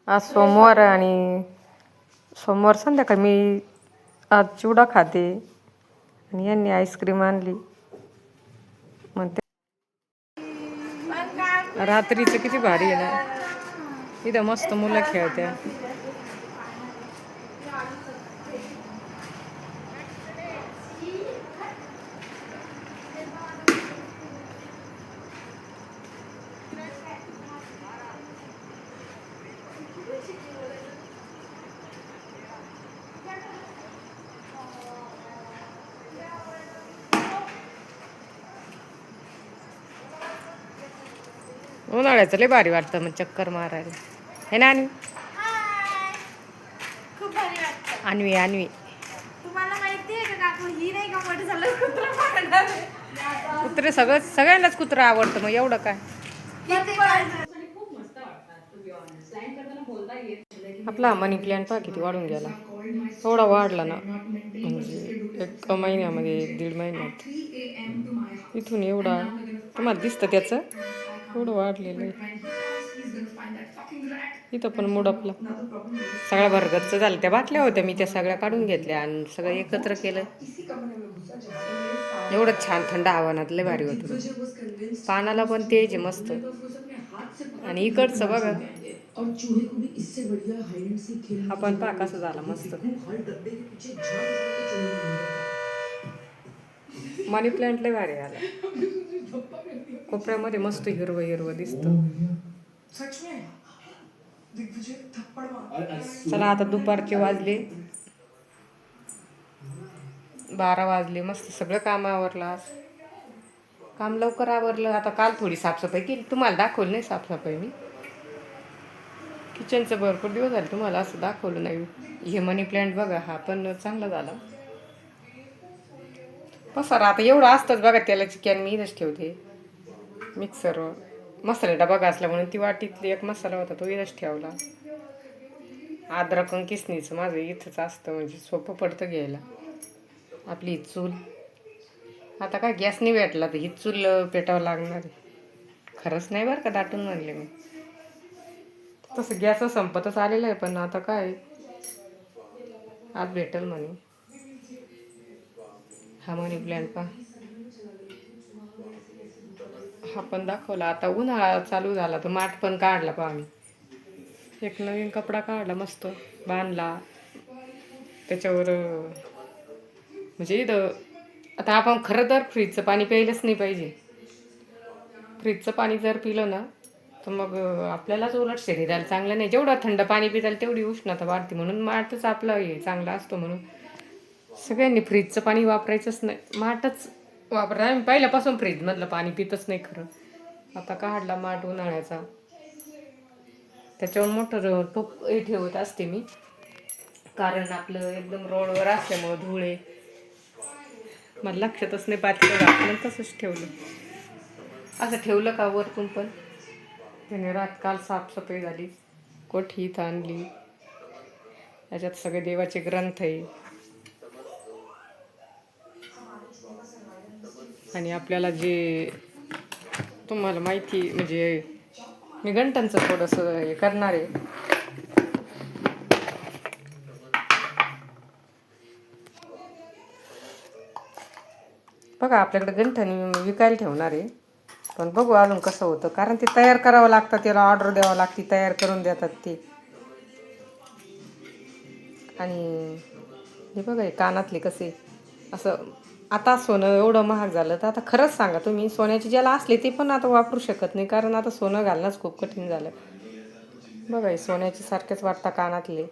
आज सोमवार आणि सोमवार संध्याकाळी मी आज चिवडा खाते आणि यांनी आईस्क्रीम आणली. म्हणते रात्रीचं किती भारी आहे ना, इथं मस्त मुलं खेळत्या. उन्हाळ्याचं लय भारी वाटतं मग चक्कर मारायला, हे ना अन्वी. खूप भारी वाटतं. अन्वी अन्वी तुम्हाला माहिती आहे का काकू, ही नाही का मोठं झालं कुत्रा पाळणार आहे. कुत्रे सगळ्यांनाच कुत्रा आवडतं, मग एवढं काय. आपला मनी प्लॅन पहा किती वाढून गेला. थोडा वाढला ना, म्हणजे 1 महिन्यामध्ये 1.5 महिन्यात इथून एवढा तुम्हाला दिसतं त्याचं एवढं वाढलेलं आहे. इथं पण मुडपला सगळ्या भरगतचं झालं. त्या बाटल्या होत्या मी त्या सगळ्या काढून घेतल्या आणि सगळं एकत्र केलं. एवढं छान थंड हवानात लय भारी होतं. पानाला पण तेज आहे मस्त. आणि इकडचं बघा, हा पण पहा कसं झाला मस्त. मनी प्लांट लय भारी आला. कोपऱ्यामध्ये मस्त हिरवं हिरवं दिसतं. चला आता दुपारचे वाजले 12 वाजले. मस्त सगळं काम आवरलं. आज काम लवकर आवरलं. आता काल थोडी साफसफाई केली, तुम्हाला दाखवलं नाही साफसफाई मी. किचनचं भरपूर दिवस झाले तुम्हाला असं दाखवलं नाही. हे मनी प्लांट बघा, हा पण चांगला झाला. पसारा आता एवढं असतंच बघा. तेलाची कॅन मी इथंच ठेवते. मिक्सरवर मसाला डबा घासला म्हणून ती वाटीतली एक मसाला होता तो इथंच ठेवला. अद्रक आणि किसणीचं माझं इथंच असतं, म्हणजे सोपं पडतं घ्यायला. आपली चूल आता काय गॅस नाही भेटला तर ही चूल पेटावं लागणार आहे. खरंच नाही बरं का, दाटून म्हणले मी. तसं गॅस संपतच आलेलं आहे, पण आता काय आज भेटेल म्हणे. हा मनी प्लॅन्ट पहा, हा पण दाखवला. आता उन्हाळा चालू झाला तर माठ पण काढला पहा मी. एक नवीन कपडा काढला मस्त बांधला त्याच्यावर. म्हणजे इथं आता आपण खरं तर फ्रीजचं पाणी प्यायलंच नाही पाहिजे. फ्रीजचं पाणी जर पिलं ना तर मग आपल्यालाच उलट शरीराला चांगलं नाही. जेवढं थंड पाणी पिताल तेवढी उष्णता वाढते, म्हणून माठच आपलं हे चांगला असतो. म्हणून सगळ्यांनी फ्रीजचं पाणी वापरायचंच नाही, माठच वापरा. आम्ही पहिल्यापासून फ्रीजमधलं पाणी पितच नाही खरं. आता काढला माठ उन्हाळ्याचा, त्याच्यावर मोठं टोप ठेवत असते मी, कारण आपलं एकदम रोडवर असल्यामुळं धुळे मला लक्षातच नाही पातेलं घातलं तसंच ठेवलं. असं ठेवलं का वरतून पण. त्याने काल साफसफाई झाली, कोठी इथं आणली, याच्यात सगळे देवाचे ग्रंथ आहे. आणि आपल्याला जे तुम्हाला माहिती, म्हणजे मी घंटांचं थोडंसं हे करणार आहे. बघा आपल्याकडे गंठणी विकायला ठेवणार आहे, पण बघू अजून कसं होतं, कारण ते तयार करावं लागतं. त्याला ऑर्डर द्यावं लागते, तयार करून देतात ते. आणि हे बघा हे कानातले कसे, असं आता सोनं एवढं महाग झालं तर आता खरंच सांगा तुम्ही, सोन्याचे ज्याला असले ते पण आता वापरू शकत नाही, कारण आता सोनं घालणंच खूप कठीण झालं. बघा हे सोन्याचे सारखेच वाटतात कानातले.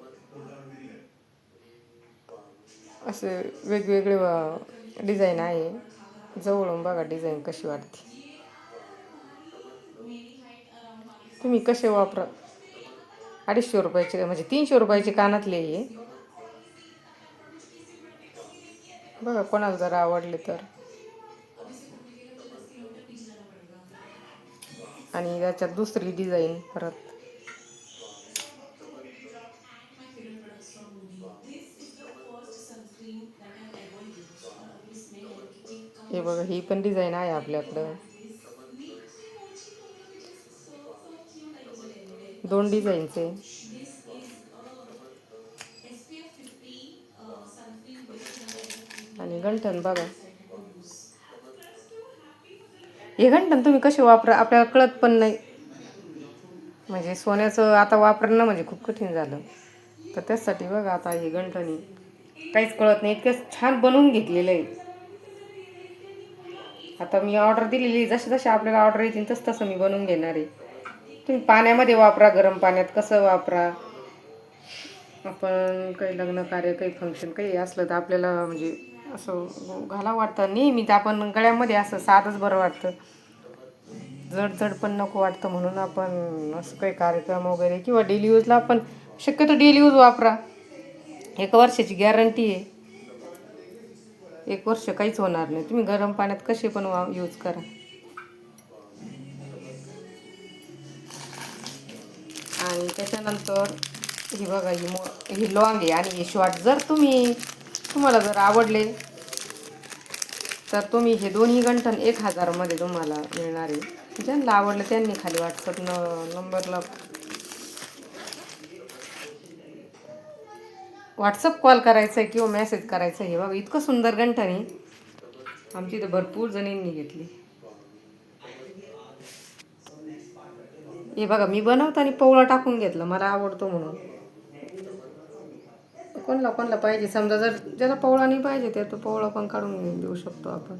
असे वेगवेगळे डिझाईन आहे. जवळून बघा डिझाईन कशी वाटते. तुम्ही कसे वापरा. 250 रुपयाचे म्हणजे 300 रुपयाचे कानातले हे बघा, कोणाला जर आवडले तर. आणि याच्यात दुसरी डिझाईन परत. हे बघा ही पण डिझाईन आहे आपल्याकडं. 2 डिझाईनचे. गंठन बघा. हे गंठन तुम्ही कसे वापरा आपल्याला कळत पण नाही. म्हणजे सोन्याचं आता वापरणं म्हणजे खूप कठीण झालं. तर त्यासाठी बघा आता हे गंठणी काहीच कळत नाही, इतकं छान बनवून घेतलेलं आहे. आता मी ऑर्डर दिलेली, जसे जसे आपल्याला ऑर्डर येतील तसं तसं मी बनवून घेणार आहे. तुम्ही पाण्यामध्ये वापरा, गरम पाण्यात कसं वापरा. आपण काही लग्न कार्य, काही फंक्शन काही असलं तर आपल्याला म्हणजे असं घालावं वाटतं. नेहमी आपण गळ्यामध्ये असं साधंच बरं वाटतं, जड जड पण नको वाटतं. म्हणून आपण असं काही कार्यक्रम वगैरे किंवा डेली यूजला आपण शक्यतो डेली यूज वापरा. 1 वर्षाची गॅरंटी आहे. 1 वर्ष काहीच होणार नाही. तुम्ही गरम पाण्यात कसे पण यूज करा. आणि त्याच्यानंतर ही बघा, ही लॉंग आहे आणि हे शॉर्ट. जर तुम्हाला जर आवडले तर तुम्ही हे दोन्ही गंठन 1000 मध्ये तुम्हाला मिळणार आहे. ज्यांना आवडलं त्यांनी खाली व्हॉट्सअप नंबरला व्हॉट्सअप कॉल करायचा आहे किंवा मेसेज करायचा आहे. हे बघा इतकं सुंदर गंठन आहे. आमची तर भरपूर जणींनी घेतली. हे बघा मी बनवताना पवळा टाकून घेतलं, मला आवडतो म्हणून. कोणाला पाहिजे समजा, जर ज्याला पवळा नाही पाहिजे ते तो पवळा पण काढून देऊ शकतो आपण.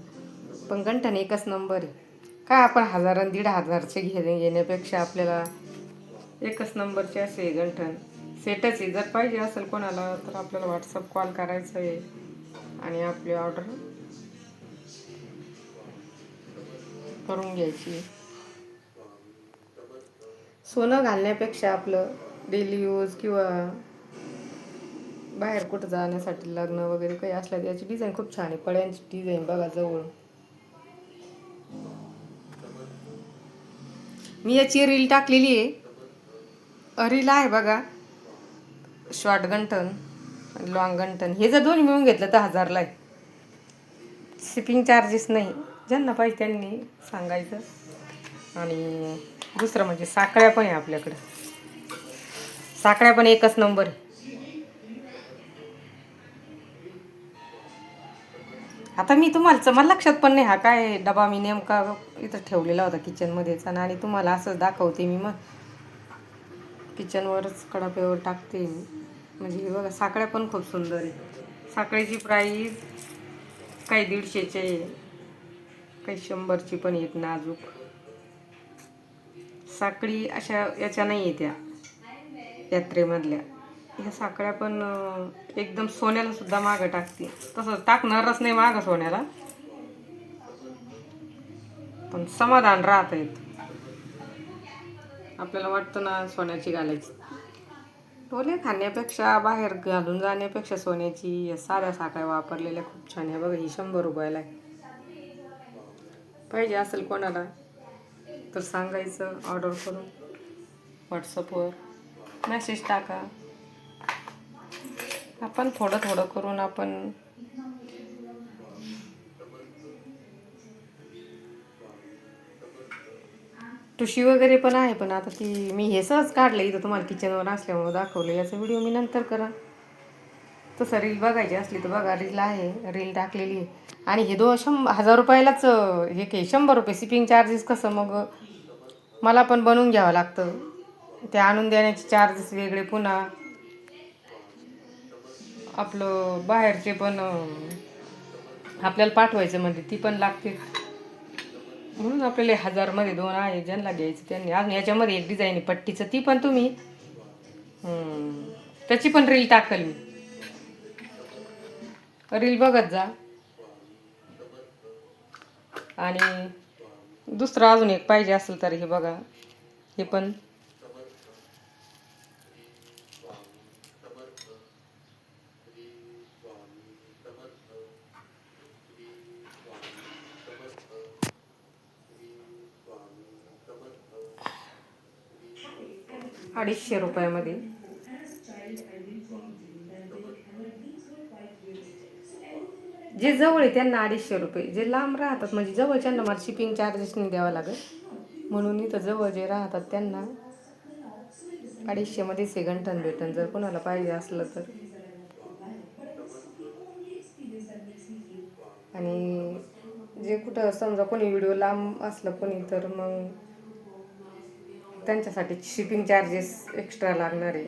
पण गंठन एकच नंबर आहे. काय आपण 1000 आणि 1500चे घेण्यापेक्षा आपल्याला एकच नंबरचे असे गंठन सेटच आहे. जर पाहिजे असेल कोणाला तर आपल्याला व्हॉट्सअप कॉल करायचं आहे आणि आपली ऑर्डर करून घ्यायची. सोनं घालण्यापेक्षा आपलं डेली यूज किंवा बाहेर कुठं जाण्यासाठी लग्न वगैरे काही असलं, याची डिझाईन खूप छान आहे. पळ्यांची डिझाईन बघा जवळ. मी याची रील टाकलेली आहे. रील आहे बघा. Short गंठन, long गंठन. हे जर दोन्ही मिळून घेतलं तर 1000ला आहे. शिपिंग चार्जेस नाही. ज्यांना पाहिजे त्यांनी सांगायचं. आणि दुसरं म्हणजे साखळ्या पण आहे आपल्याकडं. साखळ्या पण एकच नंबर आहे. आता मी मला लक्षात पण नाही हा काय डबा मी नेमका इथं ठेवलेला होता किचनमध्येच, आणि तुम्हाला असंच दाखवते मी. मग किचनवरच कडाप्यावर टाकते मी. म्हणजे हे बघा साखळ्या पण खूप सुंदर आहे. साखळीची प्राईस काही 150चे आहे, काही 100ची पण आहेत नाजूक. साखळी अशा याच्या नाही आहे त्या यात्रेमधल्या. ह्या साखळ्या पण एकदम सोन्याला सुद्धा मागं टाकते. तसं टाकणारच नाही मागं सोन्याला, पण समाधान राहत आहेत. आपल्याला वाटतं ना सोन्याची घालायची. टोले खाण्यापेक्षा बाहेर घालून जाण्यापेक्षा सोन्याची साध्या साखळ्या वापरलेल्या खूप छान आहे. बघा ही 100 रुपयाला आहे. पाहिजे असेल कोणाला तर सांगायचं, ऑर्डर करून व्हॉट्सअपवर मेसेज टाका. आपण थोडं थोडं करून आपण ठुशी वगैरे पण आहे. पण आता ती मी हे सहज काढलं इथं तुम्हाला किचनवर असल्यामुळे दाखवलं. याचा व्हिडिओ मी नंतर करा. तसं रील बघायची असली तर बघा, रील आहे, रील टाकलेली. आणि हे 1000 रुपयालाच हे काही 100 रुपये शिपिंग चार्जेस. कसं मग मला पण बनवून घ्यावं लागतं. ते आणून देण्याचे चार्जेस वेगळे, पुन्हा आपलं बाहेरचे पण आपल्याला पाठवायचं म्हणजे ती पण लागते. म्हणून आपल्याला 1000मध्ये 2 आहे. ज्यांना घ्यायचं त्यांनी. अजून याच्यामध्ये एक डिझाईन आहे पट्टीचं, ती पण तुम्ही त्याची पण रील टाकल मी. रील बघत जा. आणि दुसरं अजून एक पाहिजे असेल तर हे बघा, हे पण ₹250 जे जवळ आहे त्यांना ₹250. जे लांब राहतात म्हणजे जवळच्यांना मला शिपिंग चार्जेस नाही द्यावा लागेल. म्हणून इथं जवळ जे राहतात त्यांना 250 मध्येच हे गंठन भेटन, जर कोणाला पाहिजे असलं तर. आणि जे कुठं समजा कोणी व्हिडिओ लांब असलं कोणी तर मग त्यांच्यासाठी शिपिंग चार्जेस एक्स्ट्रा लागणार आहे.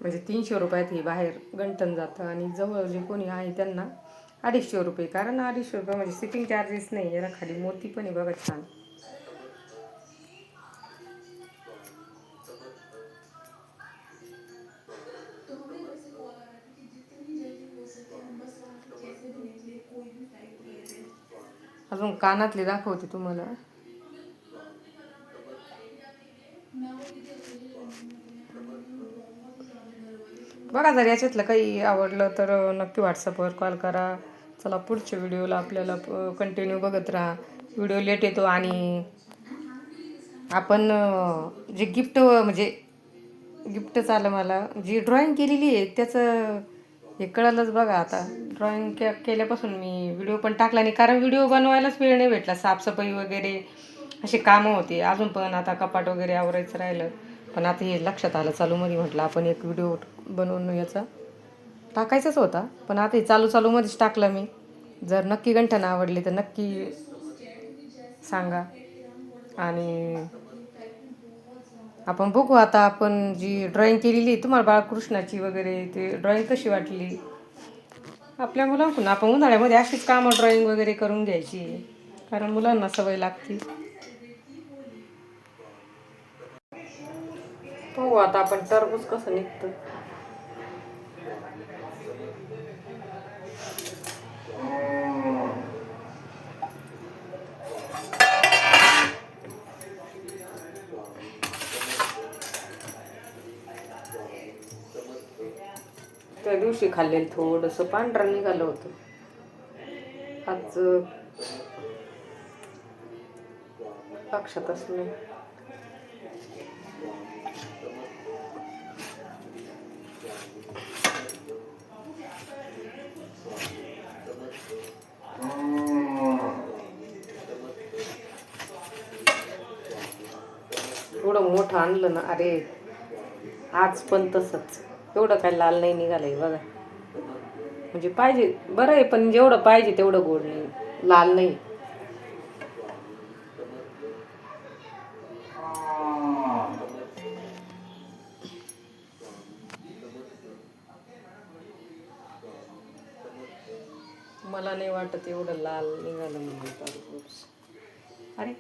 म्हणजे 300 रुपयात हे बाहेर गंठन जातं आणि जवळ जे कोणी आहे त्यांना 250 रुपये. कारण 250 रुपये म्हणजे शिपिंग चार्जेस नाही. याला खाली मोती पण आहे बघा छान. अजून कानातले दाखवते तुम्हाला. बघा जर याच्यातलं काही आवडलं तर नक्की व्हॉट्सअपवर कॉल करा. चला पुढच्या व्हिडिओला आपल्याला कंटिन्यू बघत राहा. व्हिडिओ लेट येतो आणि आपण जे गिफ्ट म्हणजे गिफ्टच आलं मला जी ड्रॉइंग केलेली आहे त्याचं हे कळलंच बघा. आता ड्रॉइंग केल्यापासून मी व्हिडिओ पण टाकला नाही कारण व्हिडिओ बनवायलाच वेळ नाही भेटला. साफसफाई वगैरे असे कामं होते. अजून पण आता कपाट वगैरे आवरायचं राहिलं. पण आता हे लक्षात आलं चालूमध्ये म्हटलं आपण एक व्हिडिओ बनवून याचा टाकायचाच होता. पण आता हे चालूमध्येच टाकला मी. जर नक्की गंठन आवडली तर नक्की सांगा. आणि आपण बघू आता आपण जी ड्रॉइंग केलेली तुम्हाला बाळकृष्णाची वगैरे ते ड्रॉइंग कशी वाटली. आपल्या मुलांकडून आपण उन्हाळ्यामध्ये अशीच कामं ड्रॉइंग वगैरे करून घ्यायची कारण मुलांना सवय लागते. हो आता आपण टरबूज कसं निघतं. त्या दिवशी खाल्लेलं थोडंसं पांढरं निघालं होतं. आज लक्षातच नाही. थोडं मोठं आणलं ना. अरे आज पण तसंच एवढं काय लाल नाही निघालंय बघा. म्हणजे पाहिजे बरं आहे पण जेवढं पाहिजे तेवढं गोड नाही, लाल नाही. मला नाही वाटत एवढं लाल निघालं म्हणून टरबूज. अरे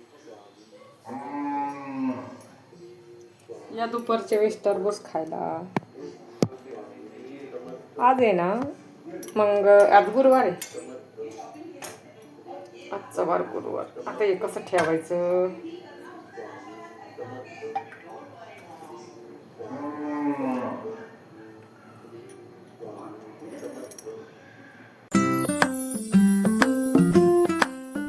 या दुपारच्या वेळेस टरबूज खायला. आज आहे ना मग आज गुरुवार आहे. आजचा वार गुरुवार. आता हे कसं ठेवायचं.